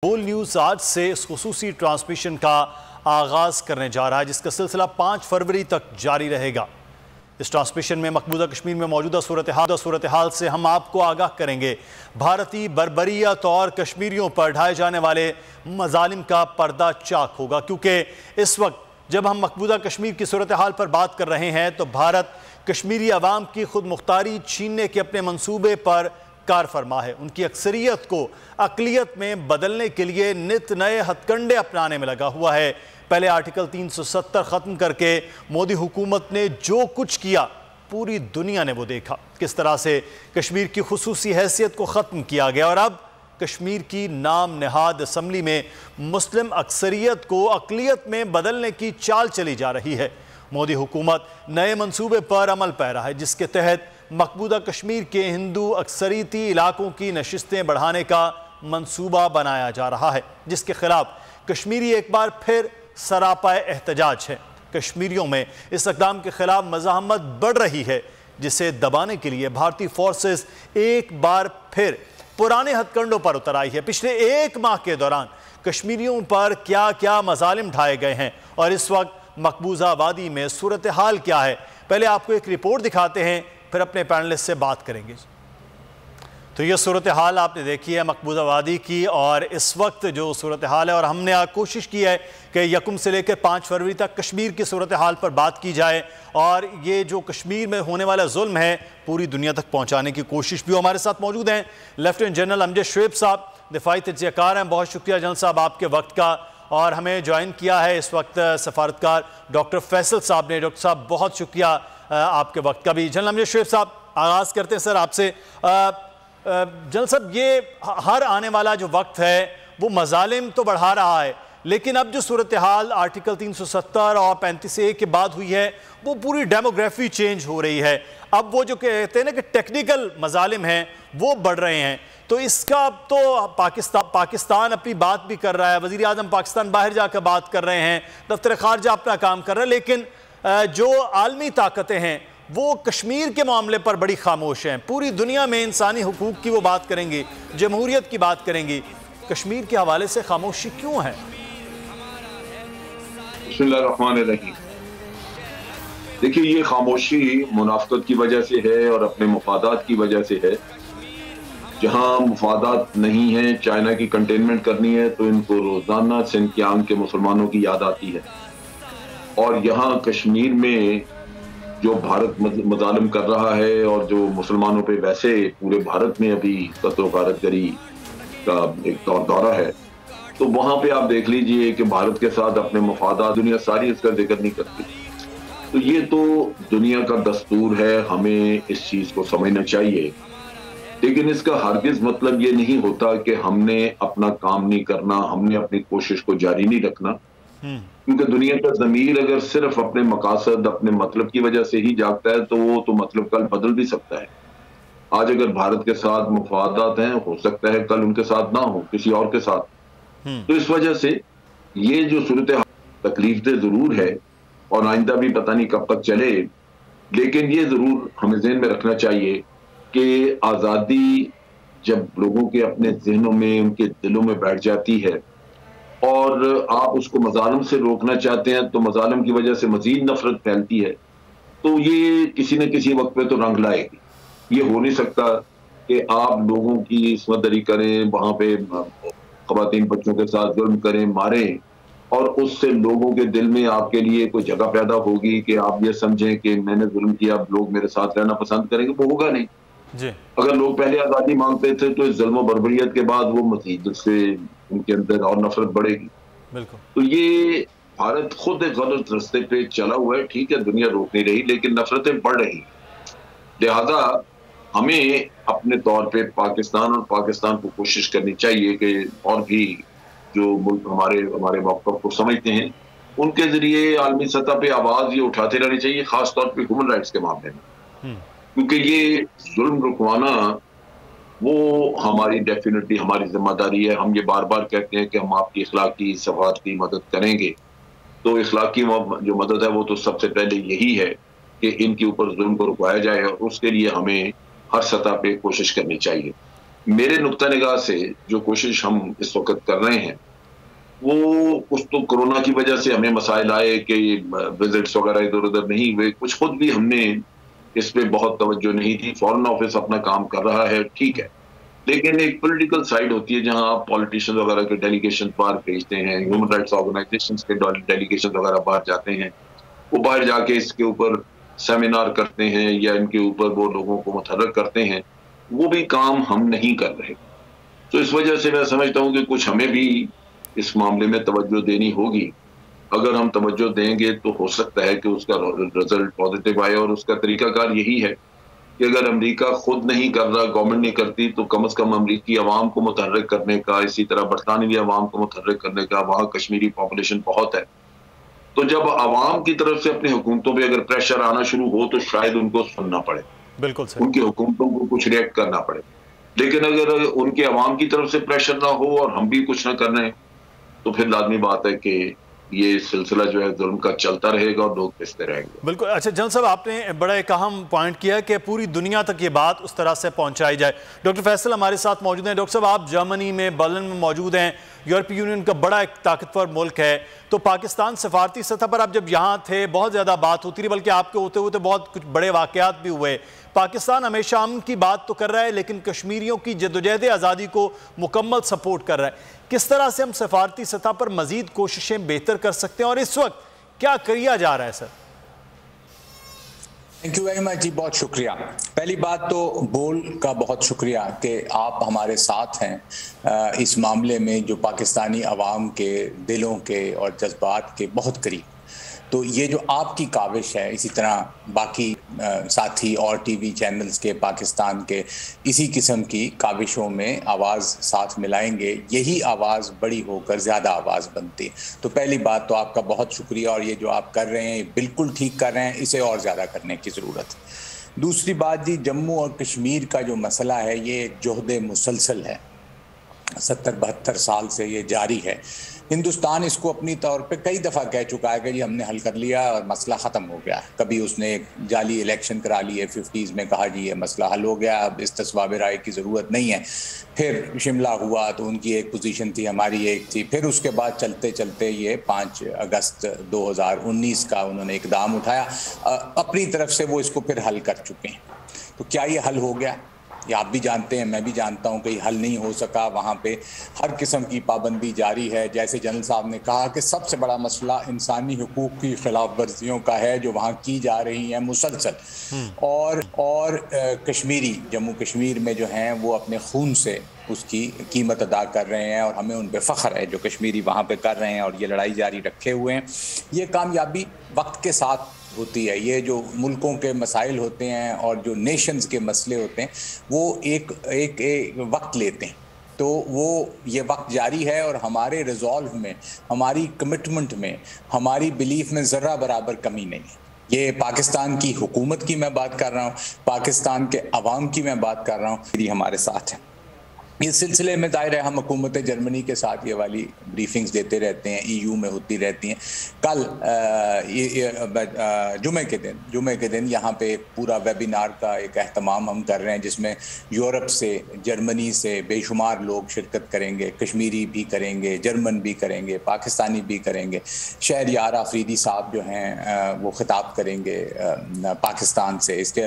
बोल न्यूज़ आज से इस खुसूसी ट्रांसमिशन का आगाज़ करने जा रहा है, जिसका सिलसिला 5 फरवरी तक जारी रहेगा। इस ट्रांसमिशन में मकबूजा कश्मीर में मौजूदा सूरत हाल से हम आपको आगाह करेंगे। भारतीय बर्बरियत और कश्मीरियों पर ढाए जाने वाले मजालिम का पर्दा चाक होगा, क्योंकि इस वक्त जब हम मकबूजा कश्मीर की सूरत हाल पर बात कर रहे हैं तो भारत कश्मीरी अवाम की खुद मुख्तारी छीनने के अपने मंसूबे पर कार फरमा है। उनकी अक्सरियत को अकलियत में बदलने के लिए नित नए हथकंडे अपनाने में लगा हुआ है। पहले आर्टिकल 370 ख़त्म करके मोदी हुकूमत ने जो कुछ किया, पूरी दुनिया ने वो देखा, किस तरह से कश्मीर की खुसूसी हैसियत को ख़त्म किया गया और अब कश्मीर की नाम नहाद असम्बली में मुस्लिम अक्सरियत को अकलियत में बदलने की चाल चली जा रही है। मोदी हुकूमत नए मंसूबे पर अमल पैरा है, जिसके तहत मकबूजा कश्मीर के हिंदू अक्सरियती इलाकों की नशिस्तें बढ़ाने का मंसूबा बनाया जा रहा है, जिसके खिलाफ कश्मीरी एक बार फिर सरापाए एहतजाज है। कश्मीरियों में इस इक़दाम के खिलाफ मज़ाहमत बढ़ रही है, जिसे दबाने के लिए भारतीय फोर्सेस एक बार फिर पुराने हथकंडों पर उतर आई है। पिछले 1 माह के दौरान कश्मीरियों पर क्या क्या मजालिम ढाए गए हैं और इस वक्त मकबूजा वादी में सूरत हाल क्या है, पहले आपको एक रिपोर्ट दिखाते हैं, फिर अपने पैनलिस्ट से बात करेंगे। तो ये सूरत हाल आपने देखी है मकबूजा वादी की, और इस वक्त जो सूरत हाल है, और हमने आज कोशिश की है कि यकम से लेकर 5 फरवरी तक कश्मीर की सूरत हाल पर बात की जाए और ये जो कश्मीर में होने वाला जुल्म है पूरी दुनिया तक पहुँचाने की कोशिश भी। हमारे साथ मौजूद हैं लेफ्टिनेंट जनरल अमजद शुएब साहब, दिफाई तज्ज़ियाकार हैं। बहुत शुक्रिया जनरल साहब आपके वक्त का। और हमें ज्वाइन किया है इस वक्त सफारतकार डॉक्टर फैसल साहब ने। डॉक्टर साहब बहुत शुक्रिया आपके वक्त का भी। जनरल अमजद शुएब साहब, आगाज़ करते हैं सर आपसे। जनरल साहब, ये हर आने वाला जो वक्त है वो मजालिम तो बढ़ा रहा है, लेकिन अब जो सूरत हाल आर्टिकल 370 और 35A के बाद हुई है वो पूरी डेमोग्राफी चेंज हो रही है। अब वो जो कहते हैं ना कि टेक्निकल मजालिम हैं वो बढ़ रहे हैं, तो इसका अब तो पाकिस्तान अपनी बात भी कर रहा है, वज़ीर आज़म पाकिस्तान बाहर जाकर बात कर रहे हैं, दफ्तर ख़ारजा अपना काम कर रहा है, लेकिन जो आलमी ताकतें हैं वो कश्मीर के मामले पर बड़ी खामोश हैं। पूरी दुनिया में इंसानी हुकूक की वो बात करेंगी, जमहूरियत की बात करेंगी, कश्मीर के हवाले से खामोशी क्यों है? बिस्मिल्लाहिर्रहमानिर्रहीम। देखिए, ये खामोशी मुनाफ़क़त की वजह से है और अपने मुफादात की वजह से है। जहाँ मुफादात नहीं है, चाइना की कंटेनमेंट करनी है, तो इनको रोज़ाना सिंकियांग के मुसलमानों की याद आती है। और यहाँ कश्मीर में जो भारत मज़ालिम कर रहा है और जो मुसलमानों पे वैसे पूरे भारत में अभी कत्ल गारतगरी का एक दौरा है, तो वहाँ पे आप देख लीजिए कि भारत के साथ अपने मुफादात दुनिया सारी इसका जिक्र नहीं करती। तो ये तो दुनिया का दस्तूर है, हमें इस चीज़ को समझना चाहिए। लेकिन इसका हरगिज मतलब ये नहीं होता कि हमने अपना काम नहीं करना, हमने अपनी कोशिश को जारी नहीं रखना, क्योंकि दुनिया का ज़मीर अगर सिर्फ अपने मकासद, अपने मतलब की वजह से ही जागता है तो वो तो मतलब कल बदल भी सकता है। आज अगर भारत के साथ मुफादात हैं, हो सकता है कल उनके साथ ना हो, किसी और के साथ। तो इस वजह से ये जो सूरत तकलीफदेह जरूर है और आइंदा भी पता नहीं कब तक चले, लेकिन ये जरूर हमें ज़हन में रखना चाहिए कि आज़ादी जब लोगों के अपने जहनों में, उनके दिलों में बैठ जाती है और आप उसको मजालिम से रोकना चाहते हैं, तो मजालिम की वजह से मजीद नफरत फैलती है, तो ये किसी न किसी वक्त पे तो रंग लाएगी। ये हो नहीं सकता कि आप लोगों की इसमतदरी करें, वहां पे ख़वातीन बच्चों के साथ जुल्म करें, मारें, और उससे लोगों के दिल में आपके लिए कोई जगह पैदा होगी कि आप ये समझें कि मैंने जुल्म किया, अब लोग मेरे साथ रहना पसंद करेंगे। वो होगा नहीं जी। अगर लोग पहले आज़ादी मांगते थे तो इस जुल्म बर्बरियत के बाद वो मज़ीद से उनके अंदर और नफरत बढ़ेगी। बिल्कुल। तो ये भारत खुद एक गलत रास्ते पे चला हुआ है। ठीक है, दुनिया रोक नहीं रही, लेकिन नफरतें बढ़ रही। लिहाजा हमें अपने तौर पे पाकिस्तान को कोशिश करनी चाहिए कि और भी जो मुल्क हमारे मौक़िफ़ को समझते हैं, उनके जरिए आलमी सतह पे आवाज़ ये उठाते रहनी चाहिए, खास तौर पे ह्यूमन राइट्स के मामले में, क्योंकि ये जुल्म रुकवाना वो डेफिनेटली हमारी जिम्मेदारी है। हम ये बार बार कहते हैं कि हम आपकी इखलाकी सफारती मदद करेंगे, तो इखलाकी जो मदद है वो तो सबसे पहले यही है कि इनके ऊपर जुल्म को रुकवाया जाए, और उसके लिए हमें हर सतह पे कोशिश करनी चाहिए। मेरे नुक्ता निगाह से जो कोशिश हम इस वक्त कर रहे हैं, वो कुछ तो कोरोना की वजह से हमें मसाइल आए कि विजिट्स वगैरह इधर-उधर नहीं हुए, कुछ खुद भी हमने इस पे बहुत तवज्जो नहीं दी। फॉरेन ऑफिस अपना काम कर रहा है, ठीक है। लेकिन एक पॉलिटिकल साइड होती है जहां आप पॉलिटिशियंस वगैरह के डेलीगेशन बाहर भेजते हैं, ह्यूमन राइट्स ऑर्गेनाइजेशंस के डेलीगेशन वगैरह बाहर जाते हैं, वो बाहर जाके इसके ऊपर सेमिनार करते हैं या इनके ऊपर वो लोगों को मुतहर्रिक करते हैं, वो भी काम हम नहीं कर रहे। तो इस वजह से मैं समझता हूँ कि कुछ हमें भी इस मामले में तवज्जो देनी होगी। अगर हम तवज्जो देंगे तो हो सकता है कि उसका रिजल्ट पॉजिटिव आए, और उसका तरीकाकार यही है कि अगर अमेरिका खुद नहीं कर रहा, गवर्नमेंट नहीं करती, तो कम से कम अमेरिकी अवाम को मुतहर्रिक करने का, इसी तरह बरतानवी अवाम को मुतहर्रिक करने का, वहाँ कश्मीरी पॉपुलेशन बहुत है, तो जब अवाम की तरफ से अपनी हुकूमतों पे अगर प्रेशर आना शुरू हो तो शायद उनको सुनना पड़े, बिल्कुल सही, उनकी हुकूमतों को कुछ रिएक्ट करना पड़े। लेकिन अगर उनके अवाम की तरफ से प्रेशर ना हो और हम भी कुछ ना कर रहे हैं, तो फिर लाजमी बात है कि ये सिलसिला जो है जुल्म का चलता रहेगा और लोग पिसते रहेंगे। बिल्कुल। अच्छा जनरल साहब, आपने बड़ा एक अहम पॉइंट किया कि पूरी दुनिया तक ये बात उस तरह से पहुंचाई जाए। डॉक्टर फैसल हमारे साथ मौजूद हैं। डॉक्टर साहब, आप जर्मनी में, बर्लिन में मौजूद हैं, यूरोपीय यूनियन का बड़ा एक ताकतवर मुल्क है, तो पाकिस्तान सफारती सतह पर आप जब यहाँ थे बहुत ज़्यादा बात होती रही, बल्कि आपके होते होते बहुत कुछ बड़े वाक़यात भी हुए। पाकिस्तान हमेशा अमन की बात तो कर रहा है, लेकिन कश्मीरियों की जद्दोजहद आज़ादी को मुकम्मल सपोर्ट कर रहा है। किस तरह से हम सफारती सतह पर मजीद कोशिशें बेहतर कर सकते हैं और इस वक्त क्या किया जा रहा है sir? Thank you very much जी, बहुत शुक्रिया। पहली बात तो बोल का बहुत शुक्रिया कि आप हमारे साथ हैं इस मामले में जो पाकिस्तानी अवाम के दिलों के और जज्बात के बहुत करीब। तो ये जो आपकी काविश है, इसी तरह बाकी साथी और टीवी चैनल्स के पाकिस्तान के इसी किस्म की काविशों में आवाज़ साथ मिलाएंगे, यही आवाज़ बड़ी होकर ज़्यादा आवाज़ बनती। तो पहली बात तो आपका बहुत शुक्रिया, और ये जो आप कर रहे हैं बिल्कुल ठीक कर रहे हैं, इसे और ज़्यादा करने की ज़रूरत है। दूसरी बात जी, जम्मू और कश्मीर का जो मसला है ये एक जोहद मुसलसल है, 70-72 साल से ये जारी है। हिंदुस्तान इसको अपनी तौर पे कई दफ़ा कह चुका है कि जी हमने हल कर लिया और मसला ख़त्म हो गया। कभी उसने एक जाली इलेक्शन करा लिए 50s में, कहा जी ये मसला हल हो गया, अब इस तस्वाब राय की ज़रूरत नहीं है। फिर शिमला हुआ तो उनकी एक पोजीशन थी, हमारी एक थी। फिर उसके बाद चलते चलते ये 5 अगस्त 2019 का उन्होंने इकदाम उठाया, अपनी तरफ से वो इसको फिर हल कर चुके हैं। तो क्या ये हल हो गया? ये आप भी जानते हैं, मैं भी जानता हूं कि हल नहीं हो सका। वहाँ पे हर किस्म की पाबंदी जारी है। जैसे जनरल साहब ने कहा कि सबसे बड़ा मसला इंसानी हुकूक की खिलाफ वर्जियों का है जो वहाँ की जा रही हैं मुसलसल। और कश्मीरी, जम्मू कश्मीर में जो हैं वो अपने खून से उसकी कीमत अदा कर रहे हैं, और हमें उन पे फ़ख्र है जो कश्मीरी वहाँ पे कर रहे हैं और ये लड़ाई जारी रखे हुए हैं। ये कामयाबी वक्त के साथ होती है। ये जो मुल्कों के मसाइल होते हैं और जो नेशंस के मसले होते हैं वो एक वक्त लेते हैं। तो वो ये वक्त जारी है, और हमारे रिजॉल्व में, हमारी कमिटमेंट में, हमारी बिलीफ में ज़र्रा बराबर कमी नहीं है। ये पाकिस्तान की हुकूमत की मैं बात कर रहा हूँ, पाकिस्तान के अवाम की मैं बात कर रहा हूँ, ये हमारे साथ है। इस सिलसिले में जाहिर है हम हुकूमत जर्मनी के साथ ये वाली ब्रीफिंग्स देते रहते हैं, EU में होती रहती हैं। कल जुमे के दिन यहाँ पे पूरा वेबिनार का एक एहतमाम हम कर रहे हैं, जिसमें यूरोप से, जर्मनी से बेशुमार लोग शिरकत करेंगे। कश्मीरी भी करेंगे, जर्मन भी करेंगे, पाकिस्तानी भी करेंगे। शहरयार आफरीदी साहब जो हैं वो खिताब करेंगे पाकिस्तान से। इसके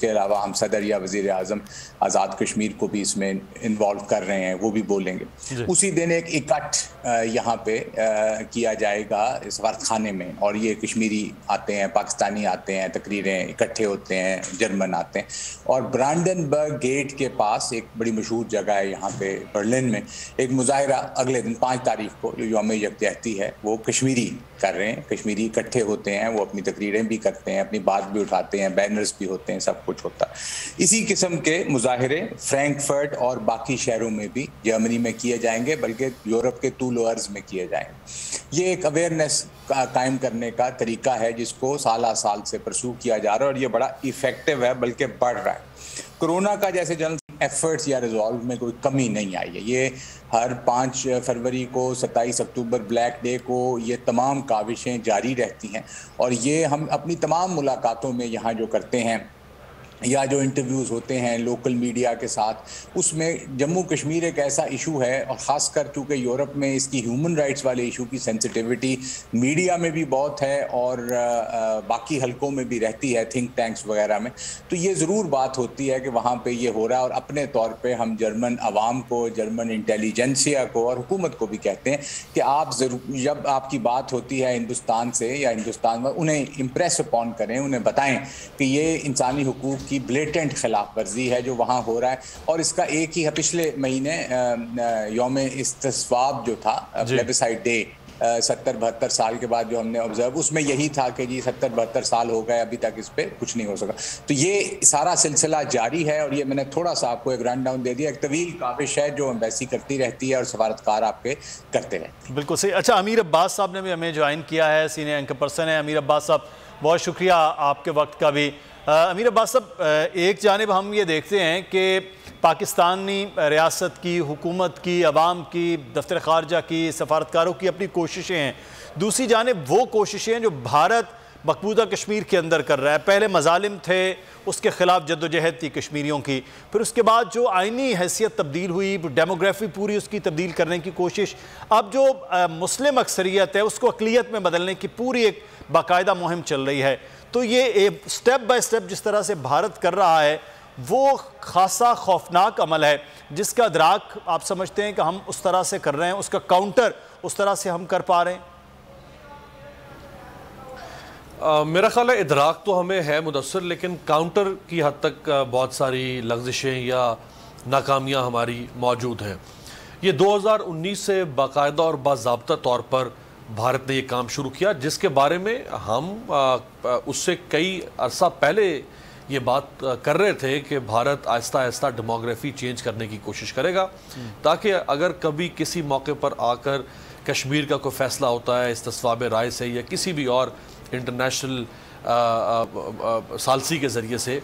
अलावा हम सदर या वज़ीर आज़म आज़ाद कश्मीर को भी इसमें इन्वॉल्व कर रहे हैं, वो भी बोलेंगे। उसी दिन एक इकट्ठ यहाँ पे किया जाएगा सफारत खाने में, और ये कश्मीरी आते हैं, पाकिस्तानी आते हैं, तकरीरें इकट्ठे होते हैं, जर्मन आते हैं। और ब्रांडनबर्ग गेट के पास एक बड़ी मशहूर जगह है यहाँ पे बर्लिन में, एक मुजाहिरा अगले दिन 5 तारीख को जो यौम यकजहती है वो कश्मीरी कर रहे हैं। कश्मीरी इकट्ठे होते हैं, वो अपनी तकरीरें भी करते हैं, अपनी बात भी उठाते हैं, बैनर्स भी होते हैं, सब कुछ होता है। इसी किस्म के मुजाहिरे फ्रैंकफर्ट और बाकी शहरों में भी जर्मनी में किए जाएंगे, बल्कि यूरोप के तूलोअर्ज में किए जाएंगे। ये एक अवेयरनेस कायम करने का तरीका है जिसको साल से परसू किया जा रहा है, और ये बड़ा इफेक्टिव है, बल्कि बढ़ रहा है। कोरोना का जैसे जनरल एफर्ट्स या रिजॉल्व में कोई कमी नहीं आई है। ये हर 5 फरवरी को, 27 अक्टूबर ब्लैक डे को, ये तमाम काविशें जारी रहती हैं। और ये हम अपनी तमाम मुलाकातों में यहाँ जो करते हैं या जो इंटरव्यूज़ होते हैं लोकल मीडिया के साथ, उसमें जम्मू कश्मीर एक ऐसा इशू है, और ख़ासकर चूँकि यूरोप में इसकी ह्यूमन राइट्स वाले इशू की सेंसिटिविटी मीडिया में भी बहुत है और बाकी हलकों में भी रहती है, थिंक टैंक्स वगैरह में। तो ये ज़रूर बात होती है कि वहाँ पे ये हो रहा है, और अपने तौर पे हम जर्मन अवाम को, जर्मन इंटेलिजेंसिया को और हुकूमत को भी कहते हैं कि आप ज़रूर जब आपकी बात होती है हिंदुस्तान से या हिंदुस्तान में, उन्हें इम्प्रेस अपॉन करें, उन्हें बताएं कि ये इंसानी हुकूक की ब्लेटेंट खिलाफ वर्जी है जो वहाँ हो रहा है। और इसका एक ही पिछले महीने यौम इस्तिस्वाब जो था, प्लेबिसाइट डे 70-72 साल के बाद जो हमने ऑब्जर्व, उसमें यही था कि जी 70-72 साल हो गए, अभी तक इस पर कुछ नहीं हो सका। तो ये सारा सिलसिला जारी है, और ये मैंने थोड़ा सा आपको एक रन डाउन दे दिया। एक तवील काविश है जो एम्बेसी करती रहती है और सफारतकार आपके करते हैं। बिल्कुल सही। अच्छा, अमीर अब्बास साहब ने भी हमें ज्वाइन किया है, सीनियर एंकर पर्सन है। अमीर अब्बास साहब, बहुत शुक्रिया आपके वक्त का भी। अमीर अब्बास साहब, एक जानिब हम ये देखते हैं कि पाकिस्तानी रियासत की, हुकूमत की, अवाम की, दफ्तर ख़ारजा की, सफारतकारों की अपनी कोशिशें हैं। दूसरी जानिब वो कोशिशें हैं जो भारत मकबूजा कश्मीर के अंदर कर रहा है। पहले मजालिम थे, उसके ख़िलाफ़ जद्दोजहद थी कश्मीरियों की, फिर उसके बाद जो आइनी हैसियत तब्दील हुई, डेमोग्राफी पूरी उसकी तब्दील करने की कोशिश, अब जो मुस्लिम अक्सरियत है उसको अक़लियत में बदलने की पूरी एक बाकायदा मुहिम चल रही है। तो ये स्टेप बाय स्टेप जिस तरह से भारत कर रहा है, वो खासा खौफनाक अमल है, जिसका अदराक आप समझते हैं कि हम उस तरह से कर रहे हैं, उसका काउंटर उस तरह से हम कर पा रहे हैं? मेरा ख्याल है इदराक तो हमें है मुदस्सिर, लेकिन काउंटर की हद तक बहुत सारी लग़ज़िशें या नाकामियाँ हमारी मौजूद हैं। ये 2019 से बाकायदा और बाज़ाब्ता तौर पर भारत ने ये काम शुरू किया, जिसके बारे में हम उससे कई अरसा पहले ये बात कर रहे थे कि भारत आहिस्ता आहिस्ता डेमोग्राफी चेंज करने की कोशिश करेगा, ताकि अगर कभी किसी मौके पर आकर कश्मीर का कोई फ़ैसला होता है इस्तिस्वाब राय से या किसी भी और इंटरनेशनल सालसी के ज़रिए से,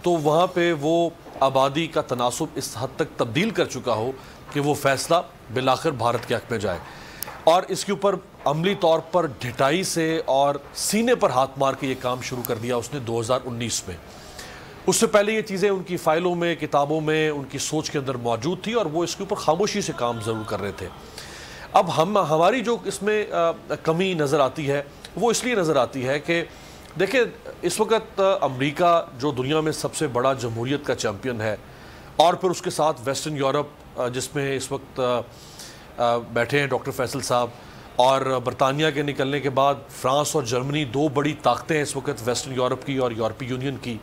तो वहाँ पे वो आबादी का तनासुब इस हद तक तब्दील कर चुका हो कि वो फ़ैसला बिलाखिर भारत के हक़ में जाए। और इसके ऊपर अमली तौर पर ढिठाई से और सीने पर हाथ मार के ये काम शुरू कर दिया उसने 2019 में। उससे पहले ये चीज़ें उनकी फ़ाइलों में, किताबों में, उनकी सोच के अंदर मौजूद थी और वो इसके ऊपर खामोशी से काम ज़रूर कर रहे थे। अब हमारी जो इसमें कमी नज़र आती है वो इसलिए नज़र आती है कि देखिए, इस वक्त अमेरिका जो दुनिया में सबसे बड़ा जमहूरियत का चैम्पियन है, और फिर उसके साथ वेस्टर्न यूरोप जिसमें इस वक्त बैठे हैं डॉक्टर फैसल साहब, और बरतानिया के निकलने के बाद फ्रांस और जर्मनी, दो बड़ी ताकतें हैं इस वक्त वेस्टर्न यूरोप की और यूरोपीय यूनियन की।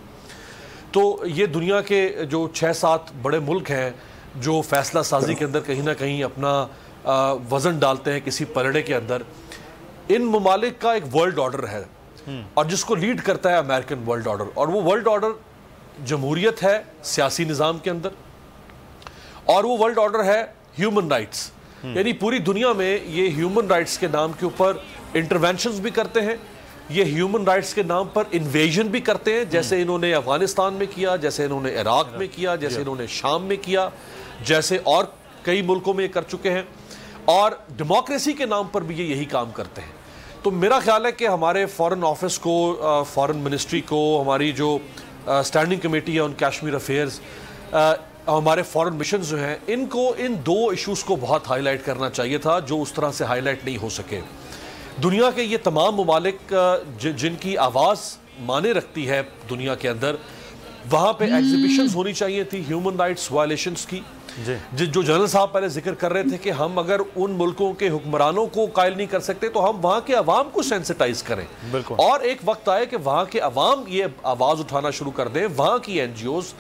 तो ये दुनिया के जो 6-7 बड़े मुल्क हैं जो फ़ैसला साजी के अंदर कहीं ना कहीं अपना वज़न डालते हैं किसी पलड़े के अंदर। इन ममालिक का एक वर्ल्ड ऑर्डर है और जिसको लीड करता है अमेरिकन वर्ल्ड ऑर्डर, और वो वर्ल्ड ऑर्डर जमहूरियत है सियासी निज़ाम के अंदर, और वो वर्ल्ड ऑर्डर है ह्यूमन राइट्स। यानी पूरी दुनिया में ये ह्यूमन राइट्स के नाम के ऊपर इंटरवेंशंस भी करते हैं, ये ह्यूमन राइट्स के नाम पर इन्वेजन भी करते हैं, जैसे इन्होंने अफगानिस्तान में किया, जैसे इन्होंने इराक में किया, जैसे इन्होंने शाम में किया, जैसे और कई मुल्कों में ये कर चुके हैं, और डेमोक्रेसी के नाम पर भी ये यही काम करते हैं। तो मेरा ख्याल है कि हमारे फॉरेन ऑफिस को, फॉरेन मिनिस्ट्री को, हमारी जो स्टैंडिंग कमेटी है ऑन कश्मीर अफेयर्स, हमारे फॉरेन मिशन जो हैं, इनको इन दो इश्यूज़ को बहुत हाईलाइट करना चाहिए था जो उस तरह से हाईलाइट नहीं हो सके। दुनिया के ये तमाम ममालिक जिनकी आवाज़ माने रखती है दुनिया के अंदर, वहाँ पे एग्जीबिशंस होनी चाहिए थी ह्यूमन राइट्स वायलेशंस की, जो जनरल साहब पहले जिक्र कर रहे थे कि हम अगर उन मुल्कों के हुक्मरानों को कायल नहीं कर सकते तो हम वहाँ के अवाम को सेंसिटाइज करें, और एक वक्त आए कि वहाँ के अवाम ये आवाज़ उठाना शुरू कर दें, वहाँ की NGOs,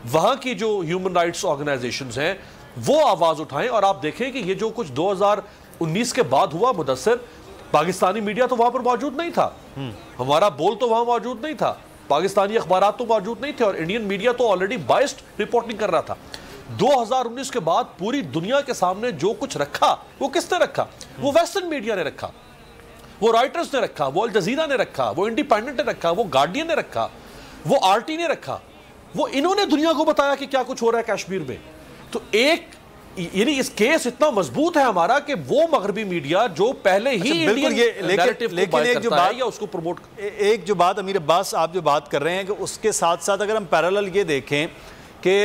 वहाँ की जो ह्यूमन राइट्स ऑर्गेनाइजेशंस हैं वो आवाज़ उठाएं। और आप देखें कि ये जो कुछ 2019 के बाद हुआ मुदस्सिर, पाकिस्तानी मीडिया तो वहाँ पर मौजूद नहीं था, हमारा बोल तो वहाँ मौजूद नहीं था, पाकिस्तानी अखबारात तो मौजूद नहीं थे, और इंडियन मीडिया तो ऑलरेडी बायस्ड रिपोर्टिंग कर रहा था। 2019 के बाद पूरी दुनिया के सामने जो कुछ रखा वो किसने रखा? वो वेस्टर्न मीडिया ने रखा, वो रॉयटर्स ने रखा, वो अल जजीरा ने रखा, वो इंडिपेंडेंट ने रखा, वो गार्डियन ने रखा, वो RT ने रखा। वो इन्होंने दुनिया को बताया कि क्या कुछ हो रहा है कश्मीर में। तो एक यानी इस केस इतना मजबूत है हमारा कि वो मगरबी मीडिया जो पहले ही बिल्कुल ये लेकिन एक जो बात या उसको प्रमोट एक जो बात अमीर अब्बास आप जो बात कर रहे हैं कि उसके साथ साथ अगर हम पैरेलल ये देखें कि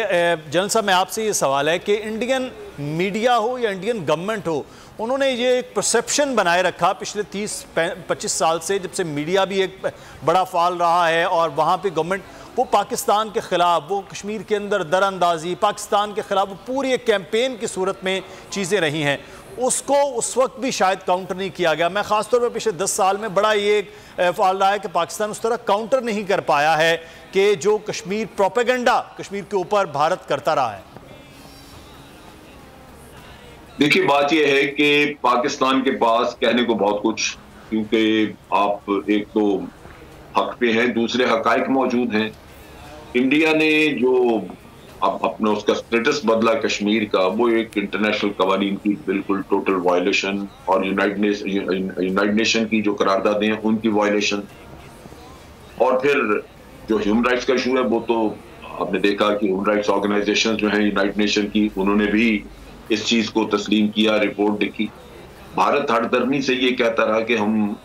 जनरल साहब मैं आपसे ये सवाल है कि इंडियन मीडिया हो या इंडियन गवर्नमेंट हो, उन्होंने ये एक परसेप्शन बनाए रखा पिछले 30-25 साल से, जब से मीडिया भी एक बड़ा फाल रहा है और वहाँ पे गवर्नमेंट वो पाकिस्तान के ख़िलाफ़, वो कश्मीर के अंदर दरअंदाजी, पाकिस्तान के ख़िलाफ़ वो पूरी एक कैंपेन की सूरत में चीज़ें रही हैं, उसको उस वक्त भी शायद काउंटर नहीं किया गया। मैं ख़ासतौर पर पिछले 10 साल में बड़ा ये फाल रहा है कि पाकिस्तान उस तरह काउंटर नहीं कर पाया है कि जो कश्मीर प्रोपेगेंडा कश्मीर के ऊपर भारत करता रहा है। देखिए बात यह है कि पाकिस्तान के पास कहने को बहुत कुछ, क्योंकि आप एक तो हक पे हैं, दूसरे हकायक मौजूद हैं। इंडिया ने जो अपना उसका स्टेटस बदला कश्मीर का, वो एक इंटरनेशनल कवानीन की बिल्कुल टोटल वायलेशन और यूनाइटेड नेशन की जो करारदादें हैं उनकी वायलेशन, और फिर जो ह्यूमन राइट्स का इशू है वो तो आपने देखा कि ह्यूमन राइट्स ऑर्गेनाइजेशन जो हैं यूनाइटेड नेशन की, उन्होंने भी इस चीज को तस्लीम किया, रिपोर्ट लिखी। भारत हरदर्मी से ये कहता रहा कि हम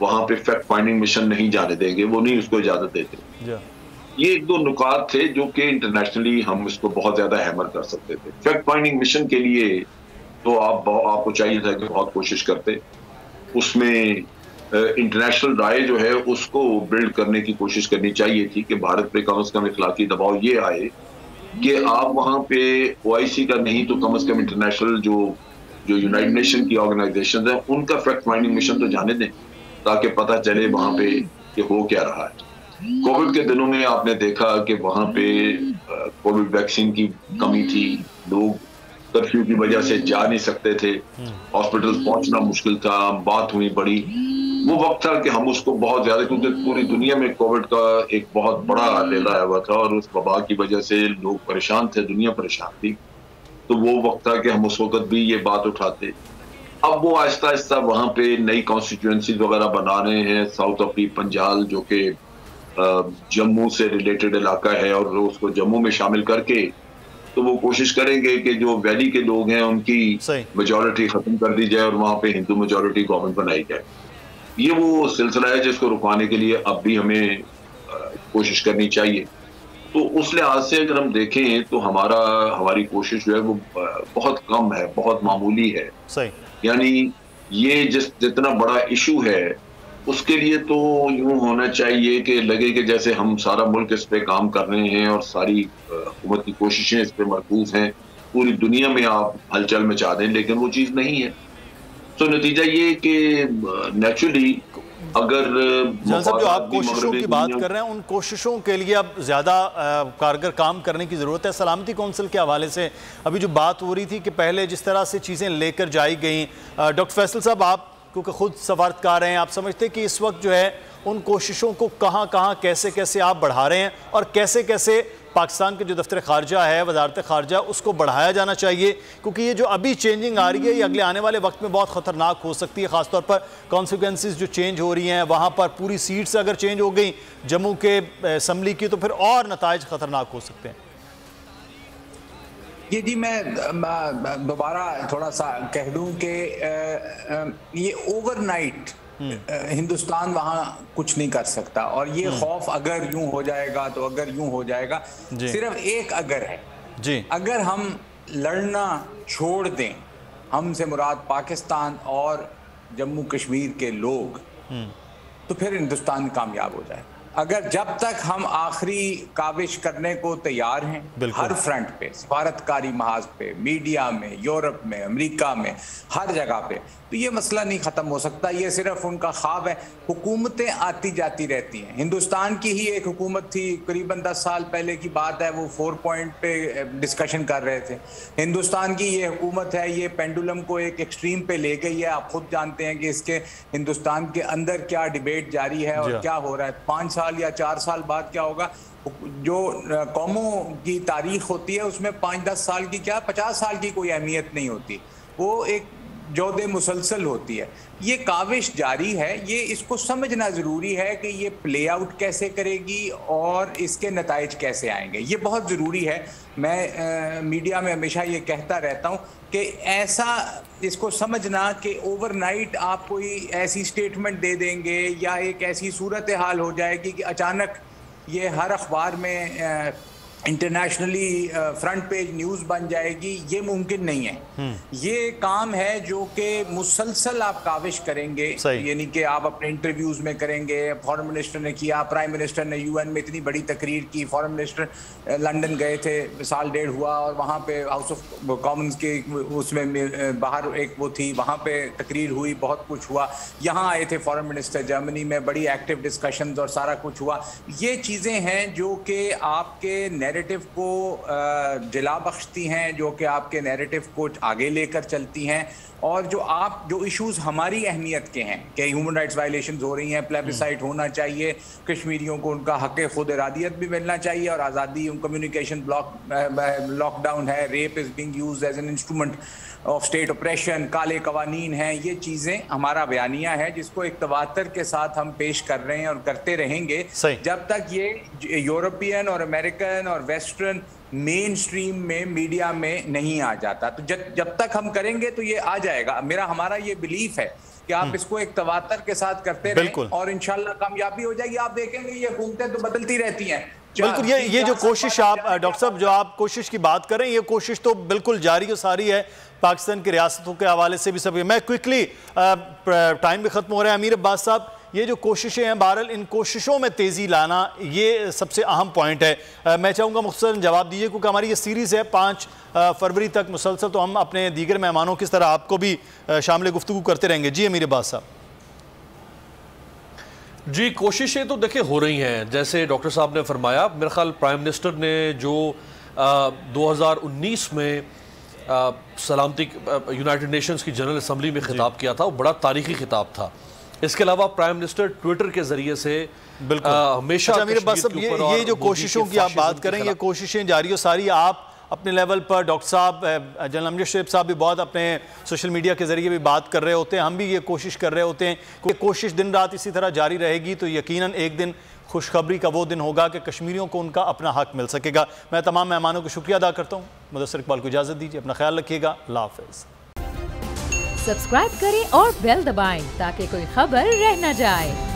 वहां पे फैक्ट फाइंडिंग मिशन नहीं जाने देंगे, वो नहीं उसको इजाजत देते। ये एक दो नुकात थे जो कि इंटरनेशनली हम इसको बहुत ज्यादा हैमर कर सकते थे। फैक्ट फाइंडिंग मिशन के लिए तो आपको चाहिए था कि बहुत कोशिश करते, उसमें इंटरनेशनल राय जो है उसको बिल्ड करने की कोशिश करनी चाहिए थी कि भारत पे कम से कम इखलाकी दबाव ये आए कि आप वहां पे OIC का नहीं तो कम से कम इंटरनेशनल जो यूनाइटेड नेशन की ऑर्गेनाइजेशन है उनका फैक्ट फाइंडिंग मिशन तो जाने दें, ताकि पता चले वहां पे कि हो क्या रहा है। कोविड के दिनों में आपने देखा कि वहां पे कोविड वैक्सीन की कमी थी, लोग कर्फ्यू की वजह से जा नहीं सकते थे, हॉस्पिटल पहुंचना मुश्किल था, बात हुई बड़ी। वो वक्त था कि हम उसको बहुत ज्यादा, क्योंकि पूरी दुनिया में कोविड का एक बहुत बड़ा रेला आया हुआ था और उस वबा की वजह से लोग परेशान थे, दुनिया परेशान थी, तो वो वक्त था कि हम उस वक्त भी ये बात उठाते। अब वो आहिस्ता आहिस्ता वहां पे नई कॉन्स्टिट्यूएंसीज वगैरह बना रहे हैं। साउथ ऑफ पंजाल जो कि जम्मू से रिलेटेड इलाका है और उसको जम्मू में शामिल करके तो वो कोशिश करेंगे कि जो वैली के लोग हैं उनकी मेजॉरिटी खत्म कर दी जाए और वहां पे हिंदू मेजॉरिटी गवर्नमेंट बनाई जाए। ये वो सिलसिला है जिसको रुकवाने के लिए अब भी हमें कोशिश करनी चाहिए। तो उस लिहाज से अगर हम देखें तो हमारी कोशिश जो है वो बहुत कम है, बहुत मामूली है। यानी ये जितना बड़ा इशू है उसके लिए तो यूं होना चाहिए कि लगे कि जैसे हम सारा मुल्क इस पे काम कर रहे हैं और सारी हुकूमत की कोशिशें इस पे मरकूज हैं, पूरी दुनिया में आप हलचल मचा दें, लेकिन वो चीज नहीं है। तो नतीजा ये कि नेचुरली अगर जो आप कोशिशों की बात कर रहे हैं उन कोशिशों के लिए अब ज़्यादा कारगर काम करने की ज़रूरत है। सलामती कौंसिल के हवाले से अभी जो बात हो रही थी कि पहले जिस तरह से चीज़ें लेकर जाई गई, डॉक्टर फैसल साहब आप क्योंकि खुद सफारतकार हैं, आप समझते हैं कि इस वक्त जो है उन कोशिशों को कहाँ कैसे कैसे आप बढ़ा रहे हैं और कैसे कैसे पाकिस्तान के जो दफ्तर खारजा है, वजारत खारजा, उसको बढ़ाया जाना चाहिए, क्योंकि ये जो अभी चेंजिंग आ रही है ये अगले आने वाले वक्त में बहुत ख़तरनाक हो सकती है। ख़ासतौर पर कॉन्सिक्वेंसेस जो चेंज हो रही हैं वहाँ पर पूरी सीट्स अगर चेंज हो गई जम्मू के असम्बली की तो फिर और नताइज ख़तरनाक हो सकते हैं। ये जी मैं दोबारा थोड़ा सा कह दूं कि ये ओवरनाइट हिंदुस्तान वहाँ कुछ नहीं कर सकता और ये खौफ अगर यूं हो जाएगा तो अगर यूं हो जाएगा, सिर्फ एक अगर है जी, अगर हम लड़ना छोड़ दें, हमसे मुराद पाकिस्तान और जम्मू कश्मीर के लोग, तो फिर हिंदुस्तान कामयाब हो जाएगा। अगर जब तक हम आखिरी काविश करने को तैयार हैं हर फ्रंट पे, सफारतकारी महाज पे, मीडिया में, यूरोप में, अमेरिका में, हर जगह पे, तो ये मसला नहीं ख़त्म हो सकता। ये सिर्फ उनका ख्वाब है। हुकूमतें आती जाती रहती हैं। हिंदुस्तान की ही एक हुकूमत थी, करीबन 10 साल पहले की बात है, वो 4 पॉइंट पे डिस्कशन कर रहे थे। हिंदुस्तान की ये हुकूमत है, ये पेंडुलम को एक एक्सट्रीम पे ले गई है। आप खुद जानते हैं कि इसके हिंदुस्तान के अंदर क्या डिबेट जारी है और क्या हो रहा है। 5 साल या 4 साल बाद क्या होगा। जो कौमों की तारीख होती है उसमें 5-10 साल की क्या 50 साल की कोई अहमियत नहीं होती। वो एक जौदे मुसलसल होती है। ये काविश जारी है, ये इसको समझना ज़रूरी है कि ये प्ले आउट कैसे करेगी और इसके नताइज कैसे आएंगे, ये बहुत ज़रूरी है। मैं मीडिया में हमेशा ये कहता रहता हूँ कि ऐसा इसको समझना कि ओवरनाइट आप कोई ऐसी स्टेटमेंट दे देंगे या एक ऐसी सूरत हाल हो जाएगी कि अचानक ये हर अखबार में इंटरनेशनली फ्रंट पेज न्यूज़ बन जाएगी, ये मुमकिन नहीं है। ये काम है जो कि मुसलसल आप काविश करेंगे, यानी कि आप अपने इंटरव्यूज़ में करेंगे। फॉरेन मिनिस्टर ने किया, प्राइम मिनिस्टर ने यूएन में इतनी बड़ी तकरीर की, फॉरेन मिनिस्टर लंदन गए थे, साल डेढ़ हुआ और वहाँ पे हाउस ऑफ कॉमन्स के उसमें बाहर एक वो थी, वहाँ पे तकरीर हुई, बहुत कुछ हुआ। यहाँ आए थे फॉरेन मिनिस्टर जर्मनी में, बड़ी एक्टिव डिस्कशंस और सारा कुछ हुआ। ये चीज़ें हैं जो कि आपके नैरेटिव को जिला बख्शती हैं, जो कि आपके नैरेटिव को आगे लेकर चलती हैं, और जो इश्यूज हमारी अहमियत के हैं कि ह्यूमन राइट्स वायलेशंस हो रही हैं, प्लेबिसाइट होना चाहिए, कश्मीरियों को उनका हक़ खुद इरादियत भी मिलना चाहिए और आज़ादी, कम्युनिकेशन लॉकडाउन है, rape is being used as an instrument of state operation, काले कवानीन हैं, ये चीज़ें हमारा बयानिया है जिसको एक तवातर के साथ हम पेश कर रहे हैं और करते रहेंगे जब तक ये यूरोपियन और अमेरिकन और वेस्टर्न मेन स्ट्रीम में मीडिया में नहीं आ जाता। तो जब तक हम करेंगे तो ये आ जाएगा। हमारा ये बिलीफ है कि आप इसको एक तवातर के साथ करते रहें और इंशाल्लाह कामयाबी हो जाएगी। आप देखेंगे ये हुकूमतें तो बदलती रहती हैं। बिल्कुल, ये जो कोशिश आप डॉक्टर साहब जो आप कोशिश की बात करें, ये कोशिश तो बिल्कुल जारी और सारी है पाकिस्तान की रियासतों के हवाले से भी सब। मैं क्विकली, टाइम भी खत्म हो रहा है, अमीर अब्बास साहब, ये जो कोशिशें हैं, बहरहाल इन कोशिशों में तेज़ी लाना ये सबसे अहम पॉइंट है। मैं चाहूँगा मुख्तसरन जवाब दीजिए, क्योंकि हमारी ये सीरीज़ है 5 फरवरी तक मुसलसल, तो हम अपने दीगर मेहमानों की तरह आपको भी शामिल गुफ्तगू करते रहेंगे। जी अमीर अब्बास साहब। जी, कोशिशें तो देखिए हो रही हैं, जैसे डॉक्टर साहब ने फरमाया। मेरे ख्याल प्राइम मिनिस्टर ने जो 2019 में सलामती यूनाइटेड नेशंस की जनरल असम्बली में खिताब किया था, वो बड़ा तारीखी खिताब था। इसके अलावा प्राइम मिनिस्टर ट्विटर के जरिए से हमेशा अमीर अब्बास साहब, ये जो कोशिशों की आप बात करें, ये कोशिशें जारी और सारी। आप अपने लेवल पर, डॉक्टर साहब, जनरल अमजद शेख साहब भी बहुत अपने सोशल मीडिया के जरिए भी बात कर रहे होते हैं, हम भी ये कोशिश कर रहे होते हैं कि कोशिश दिन रात इसी तरह जारी रहेगी तो यकीनन एक दिन खुशखबरी का वो दिन होगा कि कश्मीरियों को उनका अपना हक मिल सकेगा। मैं तमाम मेहमानों को शुक्रिया अदा करता हूँ। मुदस्सिर इकबाल को इजाज़त दीजिए, अपना ख्याल रखिएगा। अल्लाह हाफ़िज़। सब्सक्राइब करें और बेल दबाएं ताकि कोई खबर रह न जाए।